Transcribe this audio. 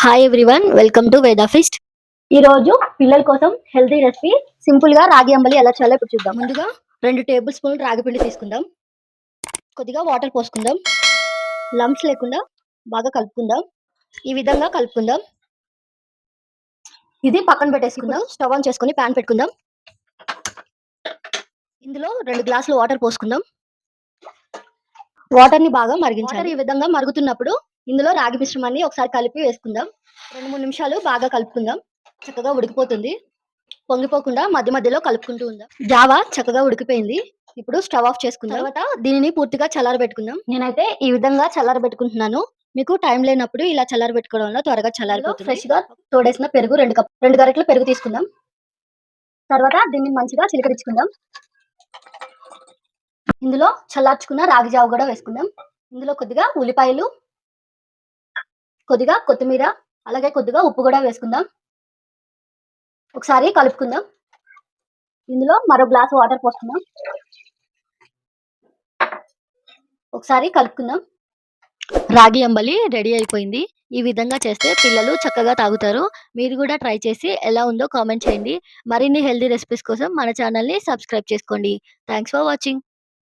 Hi everyone, welcome to Veda feast. ఈ రోజు పిల్లల కోసం హెల్తీ రెసిపీ సింపుల్ గా రాగి అంబలి ఎలా చేయాలో ఇప్పుడు చూద్దాం. ముందుగా 2 టేబుల్ స్పూన్ రాగి పిండి తీసుకుందాం. కొద్దిగా వాటర్ పోసుకుందాం. లంప్స్ లేకుండా బాగా కలుపుకుందాం. ఈ విధంగా కలుపుకుందాం. ఇది పక్కన పెట్టేసుకుందాం. స్టవ్ ఆన్ చేసుకొని ప్యాన్ పెట్టుకుందాం. ఇందులో 2 గ్లాసులు వాటర్ పోసుకుందాం. వాటర్ ని బాగా మరిగించాలి. ఈ విధంగా మరుగుతున్నప్పుడు ఇందులో రాగి మిశ్రమాన్ని ఒకసారి కలిపి వేసుకుందాం. 2-3 నిమిషాలు బాగా కలుపుకుందాం. చక్కగా ఉడికిపోతుంది. పొంగిపోకుండా మధ్య మధ్యలో కలుపుకుంటూ ఉందాం. జావా చక్కగా ఉడికిపోయింది. ఇప్పుడు స్టవ్ ఆఫ్ చేసుకుందాం. తర్వాత దీనిని పూర్తిగా చల్లారబెట్టుకుందాం. నేనైతే ఈ విధంగా చల్లారబెట్టుకుంటున్నాను. మీకు టైం లేనప్పుడు ఇలా చల్లారబెట్టుకోవడం వల్ల త్వరగా చల్లారిపోతుంది. ఫ్రెష్ గా తోడేసిన పెరుగు 2 గరిటెలు పెరుగు తీసుకుందాం. తర్వాత దీన్ని మంచిగా చిలకరించుకుందాం. ఇందులో చల్లార్చుకున్న రాగి జావ కూడా వేసుకుందాం. ఇందులో కొద్దిగా ఉల్లిపాయలు, కొద్దిగా కొత్తిమీర, అలాగే కొద్దిగా ఉప్పు కూడా వేసుకుందాం. ఒకసారి కలుపుకుందాం. ఇందులో మరో గ్లాస్ వాటర్ పోసుకుందాం. ఒకసారి కలుపుకుందాం. రాగి అంబలి రెడీ అయిపోయింది. ఈ విధంగా చేస్తే పిల్లలు చక్కగా తాగుతారు. మీరు కూడా ట్రై చేసి ఎలా ఉందో కామెంట్ చేయండి. మరిన్ని హెల్తీ రెసిపీస్ కోసం మన ఛానల్‌ని సబ్స్క్రైబ్ చేసుకోండి. Thanks for watching.